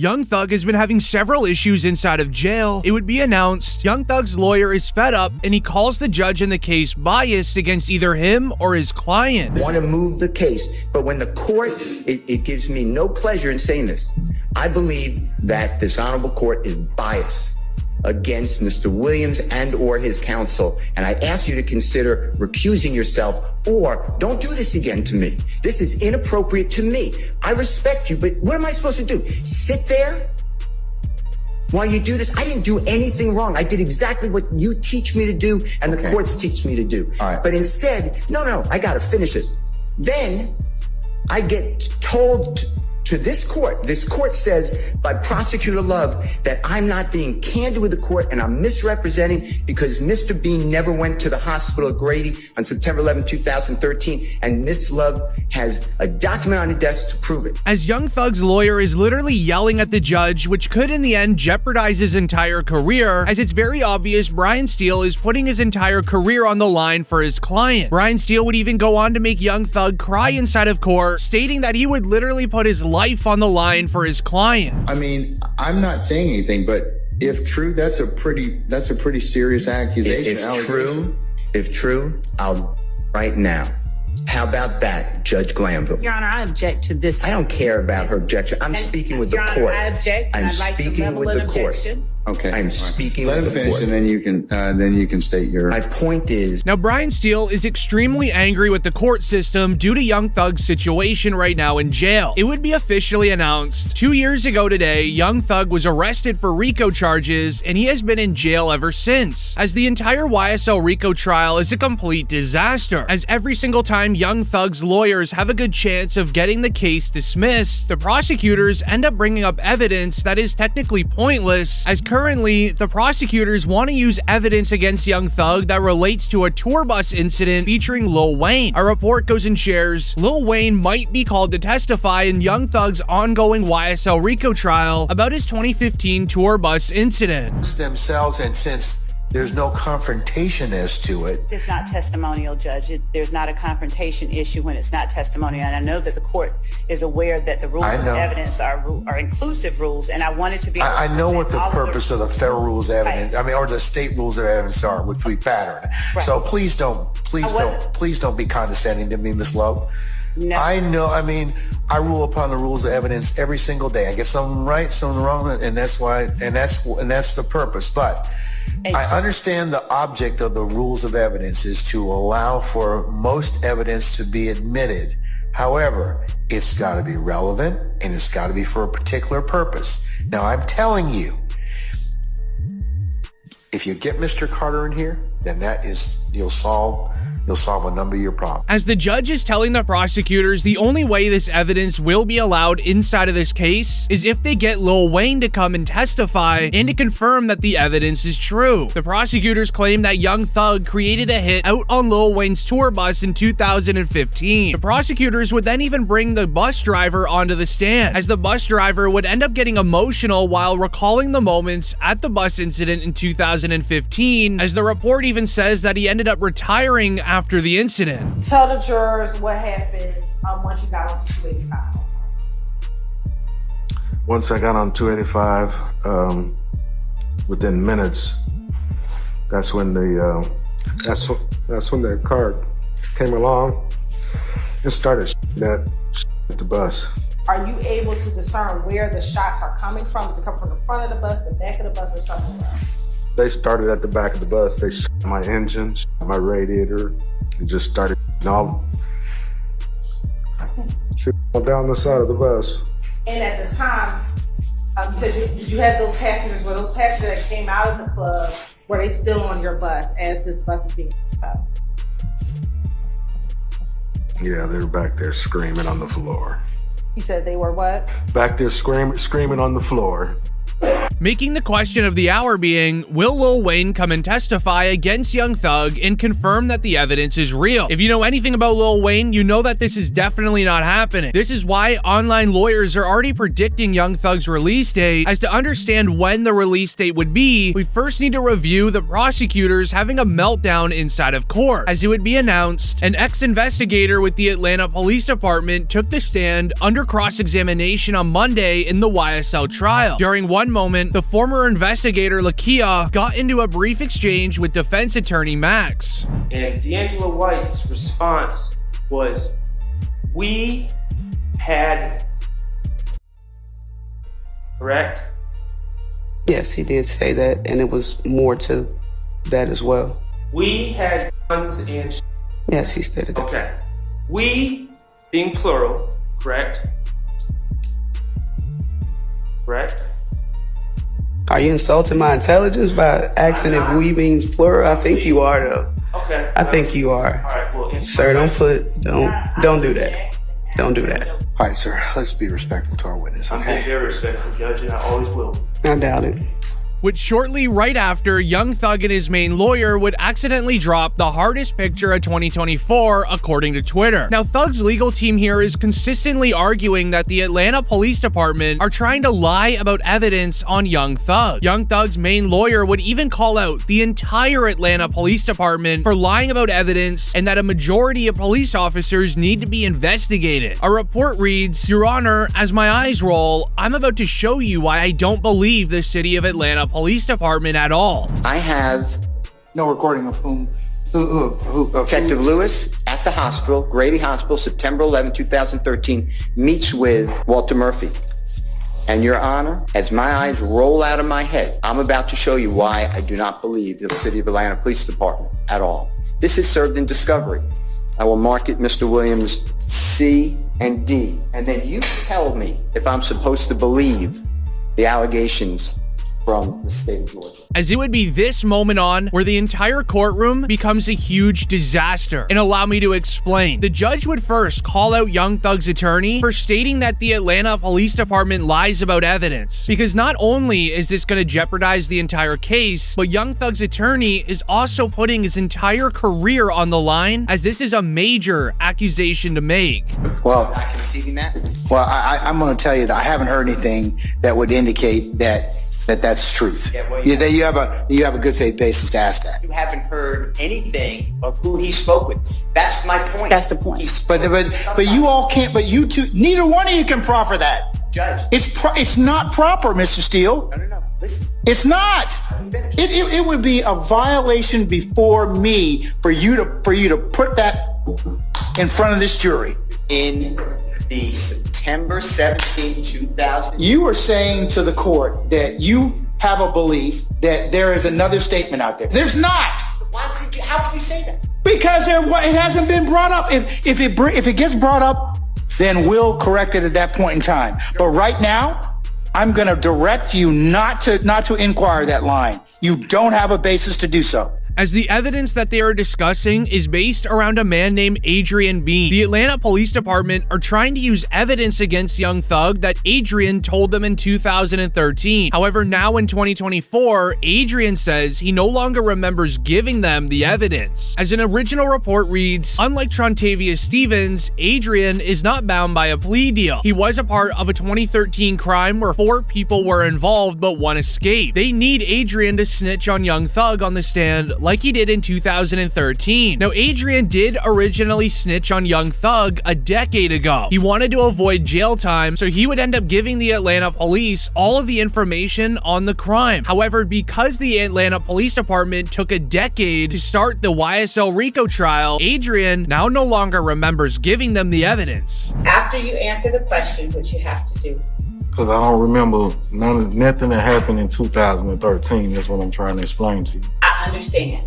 Young Thug has been having several issues inside of jail. It would be announced Young Thug's lawyer is fed up and he calls the judge in the case biased against either him or his client. I want to move the case, but when the court, it gives me no pleasure in saying this. I believe that this honorable court is biased against Mr. Williams and or his counsel. And I ask you to consider recusing yourself or don't do this again to me. This is inappropriate to me. I respect you, but what am I supposed to do? Sit there while you do this? I didn't do anything wrong. I did exactly what you teach me to do and the courts teach me to do. All right. But instead, no, I got to finish this. Then I get told to this court says by Prosecutor Love that I'm not being candid with the court and I'm misrepresenting because Mr. Bean never went to the hospital at Grady on September 11, 2013, and Miss Love has a document on her desk to prove it. As Young Thug's lawyer is literally yelling at the judge, which could in the end jeopardize his entire career, as it's very obvious Brian Steele is putting his entire career on the line for his client. Brian Steele would even go on to make Young Thug cry inside of court, stating that he would literally put his life on the line for his client. I mean, I'm not saying anything, but if true, that's a pretty serious accusation. If true, I'll right now. How about that, Judge Glanville? Your Honor, I object to this. I don't care about her objection. I'm speaking with the court. Your Honor, I object. I'm I'd like to speaking level with an the court. objection. Okay. I'm speaking with the court. Let him finish, and then you can state your. My point is. Now, Brian Steele is extremely angry with the court system due to Young Thug's situation right now in jail. It would be officially announced 2 years ago today, Young Thug was arrested for RICO charges, and he has been in jail ever since. As the entire YSL Rico trial is a complete disaster, as every single time Young Thug's lawyers have a good chance of getting the case dismissed, the prosecutors end up bringing up evidence that is technically pointless, as currently the prosecutors want to use evidence against Young Thug that relates to a tour bus incident featuring Lil Wayne. A report goes and shares Lil Wayne might be called to testify in Young Thug's ongoing YSL Rico trial about his 2015 tour bus incident. Themselves, and since there's no confrontation as to it. It's not testimonial, Judge. There's not a confrontation issue when it's not testimonial. And I know that the court is aware that the rules of evidence are inclusive rules, and I wanted to be able to I know what the purpose of the federal rules of evidence, or the state rules of evidence are, which we pattern. Right. So please don't be condescending to me, Ms. Love. No. I know, I rule upon the rules of evidence every single day. I get some right, some wrong, and that's the purpose. But I understand the object of the rules of evidence is to allow for most evidence to be admitted. However, it's got to be relevant and it's got to be for a particular purpose. Now, I'm telling you, if you get Mr. Carter in here, then you'll solve a number of your problems. As the judge is telling the prosecutors the only way this evidence will be allowed inside of this case is if they get Lil Wayne to come and testify and to confirm that the evidence is true. The prosecutors claim that Young Thug created a hit out on Lil Wayne's tour bus in 2015. The prosecutors would then even bring the bus driver onto the stand, as the bus driver would end up getting emotional while recalling the moments at the bus incident in 2015, as the report even says that he ended up retiring after the incident. Tell the jurors what happened once you got on 285. Once I got on 285, within minutes, that's when the car came along and started at the bus. Are you able to discern where the shots are coming from? Is it coming from the front of the bus, the back of the bus, or something else? They started at the back of the bus. They shot my engine, shot my radiator, and just started all down the side of the bus. And at the time, you said did you have those passengers? Were those passengers that came out of the club, were they still on your bus as this bus is being up? Yeah, they were back there screaming on the floor. You said they were what? Back there screaming on the floor. Making the question of the hour being, will Lil Wayne come and testify against Young Thug and confirm that the evidence is real? If you know anything about Lil Wayne, you know that this is definitely not happening. This is why online lawyers are already predicting Young Thug's release date. As to understand when the release date would be, we first need to review the prosecutors having a meltdown inside of court. As it would be announced, an ex-investigator with the Atlanta Police Department took the stand under cross-examination on Monday in the YSL trial. During one moment, the former investigator Lakia got into a brief exchange with defense attorney Max. And D'Angelo White's response was, we had, correct? Yes, he did say that, and it was more to that as well. We had guns and Yes, he stated that. Okay. We, being plural, correct? Correct? Are you insulting my intelligence by asking if we means plural? I think you are, though. Okay. I think you are. All right, well, Sir, don't do that. Don't do that. All right, sir, let's be respectful to our witness, I'm okay? being very respectful, Judge, and I always will. I doubt it. Which shortly right after, Young Thug and his main lawyer would accidentally drop the hardest picture of 2024, according to Twitter. Now, Thug's legal team here is consistently arguing that the Atlanta Police Department are trying to lie about evidence on Young Thug. Young Thug's main lawyer would even call out the entire Atlanta Police Department for lying about evidence and that a majority of police officers need to be investigated. A report reads, Your Honor, as my eyes roll, I'm about to show you why I don't believe the city of Atlanta Police Department at all. I have No recording of whom? Detective Lewis at the hospital, Grady Hospital, September 11, 2013, meets with Walter Murphy. And Your Honor, as my eyes roll out of my head, I'm about to show you why I do not believe the City of Atlanta Police Department at all. This is served in discovery. I will mark it Mr. Williams C and D. And then you tell me if I'm supposed to believe the allegations from the state of Georgia. As it would be this moment on where the entire courtroom becomes a huge disaster. And allow me to explain. The judge would first call out Young Thug's attorney for stating that the Atlanta Police Department lies about evidence. Because not only is this going to jeopardize the entire case, but Young Thug's attorney is also putting his entire career on the line, as this is a major accusation to make. Well, Not conceding that? well, I'm going to tell you that I haven't heard anything that would indicate that's truth. Yeah, well, You have a good faith basis to ask that. You haven't heard anything of who he spoke with. That's my point. That's the point. But you all can't. But you two, neither one of you can proffer that. Judge. It's not proper, Mr. Steele. No. Listen. It's not. It would be a violation before me for you to put that in front of this jury. In the September 17, 2000. You are saying to the court that you have a belief that there is another statement out there. There's not. How could you say that? Because it hasn't been brought up. If it gets brought up, then we'll correct it at that point in time. But right now, I'm going to direct you not to inquire that line. You don't have a basis to do so. As the evidence that they are discussing is based around a man named Adrian Bean. The Atlanta Police Department are trying to use evidence against Young Thug that Adrian told them in 2013. However, now in 2024, Adrian says he no longer remembers giving them the evidence. As an original report reads, unlike Trontavious Stevens, Adrian is not bound by a plea deal. He was a part of a 2013 crime where 4 people were involved but 1 escaped. They need Adrian to snitch on Young Thug on the stand like he did in 2013. Now, Adrian did originally snitch on Young Thug a decade ago. He wanted to avoid jail time, so he would end up giving the Atlanta police all of the information on the crime. However, because the Atlanta Police Department took a decade to start the YSL Rico trial, Adrian now no longer remembers giving them the evidence. After you answer the question, which you have to do. Because I don't remember nothing that happened in 2013. That's what I'm trying to explain to you. I understand.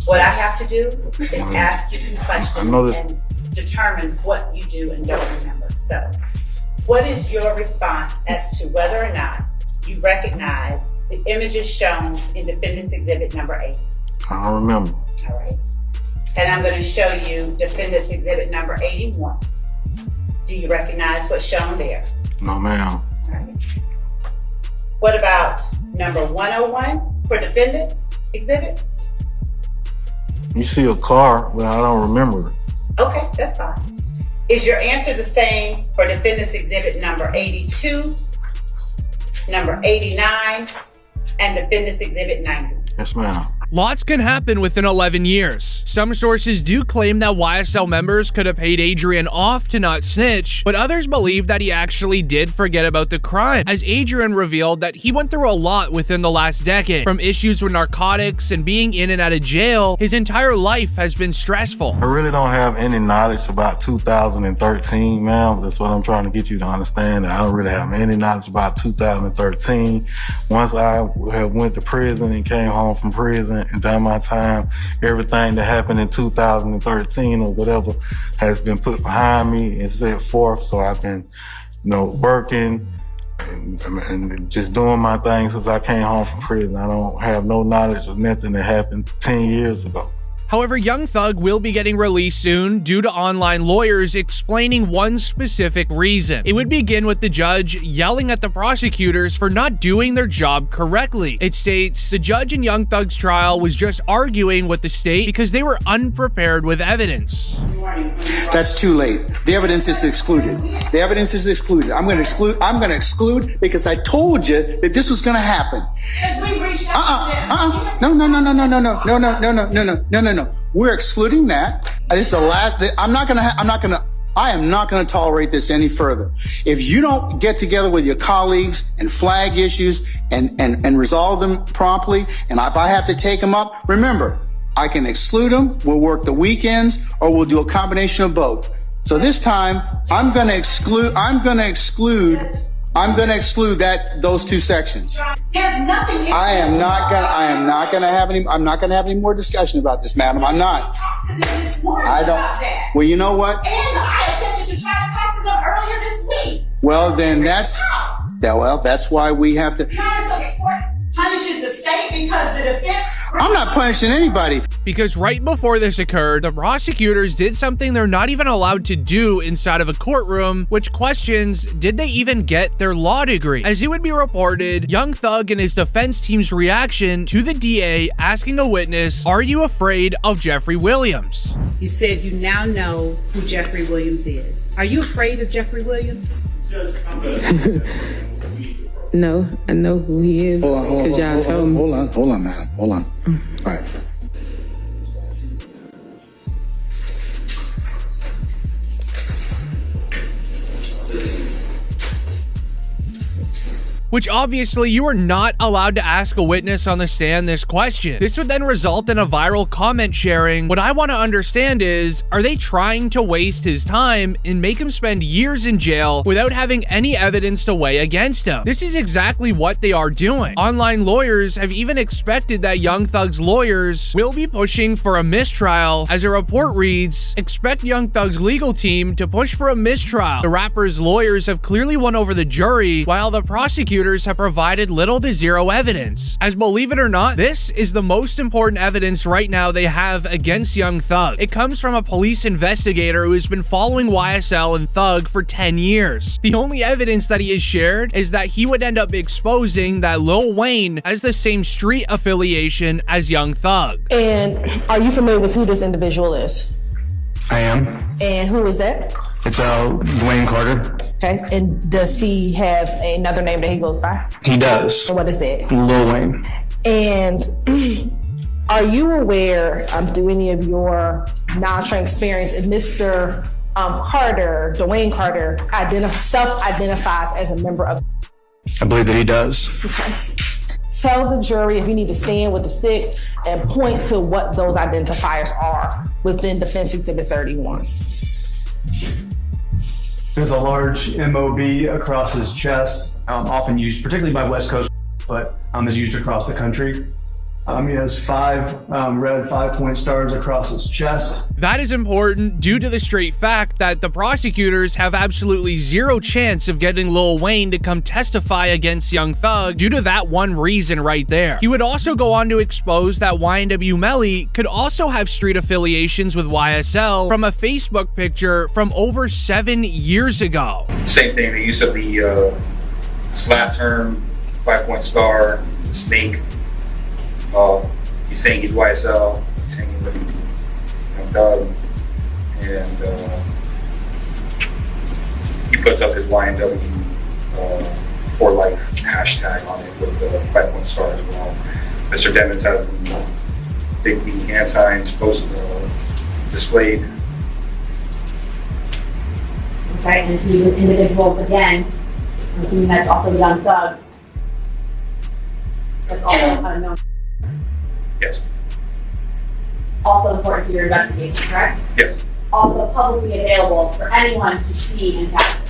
What I have to do is ask you some questions and determine what you do and don't remember. So, what is your response as to whether or not you recognize the images shown in Defendant's Exhibit number 8? I don't remember. All right. And I'm going to show you Defendant's Exhibit number 81. Do you recognize what's shown there? No, ma'am. All right. What about number 101 for defendant exhibits? You see a car, but I don't remember it. Okay, that's fine. Is your answer the same for defendant's exhibit number 82, number 89, and defendant's exhibit 90? Yes, ma'am. Lots can happen within 11 years. Some sources do claim that YSL members could have paid Adrian off to not snitch, but others believe that he actually did forget about the crime, as Adrian revealed that he went through a lot within the last decade. From issues with narcotics and being in and out of jail, his entire life has been stressful. I really don't have any knowledge about 2013, ma'am. That's what I'm trying to get you to understand. I don't really have any knowledge about 2013. Once I had went to prison and came home from prison and done my time, everything that happened in 2013 or whatever has been put behind me and set forth. So I've been, working and just doing my thing since I came home from prison. I don't have no knowledge of nothing that happened 10 years ago. However, Young Thug will be getting released soon due to online lawyers explaining one specific reason. It would begin with the judge yelling at the prosecutors for not doing their job correctly. It states, the judge in Young Thug's trial was just arguing with the state because they were unprepared with evidence. That's too late. The evidence is excluded. The evidence is excluded. I'm going to exclude because I told you that this was going to happen. No. We're excluding that. This is the last. I am not going to tolerate this any further. If you don't get together with your colleagues and flag issues and resolve them promptly, and if I have to take them up, remember, I can exclude them. We'll work the weekends, or we'll do a combination of both. So this time, I'm going to exclude those two sections. There's nothing. I'm not gonna have any more discussion about this, madam. I'm not. I don't. Well, you know what? And I attempted to try to talk to them earlier this week. Well, then that's why we have to. Court punishes the state because the defense. I'm not punishing anybody. Because right before this occurred, the prosecutors did something they're not even allowed to do inside of a courtroom, which questions, did they even get their law degree? As it would be reported, Young Thug and his defense team's reaction to the DA asking a witness, are you afraid of Jeffrey Williams? You said you now know who Jeffrey Williams is. Are you afraid of Jeffrey Williams? No, I know who he is. Hold on, madam. Hold on. All right. Which obviously you are not allowed to ask a witness on the stand this question. This would then result in a viral comment sharing. What I want to understand is, are they trying to waste his time and make him spend years in jail without having any evidence to weigh against him? This is exactly what they are doing. Online lawyers have even expected that Young Thug's lawyers will be pushing for a mistrial. As a report reads, expect Young Thug's legal team to push for a mistrial. The rapper's lawyers have clearly won over the jury, while the prosecutors have provided little to zero evidence. As believe it or not, this is the most important evidence right now they have against Young Thug. It comes from a police investigator who has been following YSL and Thug for 10 years. The only evidence that he has shared is that he would end up exposing that Lil Wayne has the same street affiliation as Young Thug. And are you familiar with who this individual is? I am. And who is that? It's Dwayne Carter. Okay. And does he have another name that he goes by? He does. And what is that? Lil Wayne. And are you aware, through any of your non-trained experience, if Mr. Carter, Dwayne Carter, self-identifies as a member of? I believe that he does. Okay. Tell the jury if you need to stand with the stick and point to what those identifiers are within Defense Exhibit 31. There's a large MOB across his chest, often used particularly by West Coast, but is used across the country. He has 5 red 5-point stars across his chest. That is important due to the straight fact that the prosecutors have absolutely zero chance of getting Lil Wayne to come testify against Young Thug due to that one reason right there. He would also go on to expose that YNW Melly could also have street affiliations with YSL from a Facebook picture from over 7 years ago. Same thing, the use of the slap term 5-point star, snake. He's saying he's YSL. He's hanging with Doug, and he puts up his YNW for life hashtag on it with the 5-point star as well. Mr. Devins has the big B hand signs displayed. Okay, and see with individuals again. I'm assuming that's also Young Thug. That's also unknown. Yes. Also important to your investigation, correct? Yes. Also publicly available for anyone to see and capture.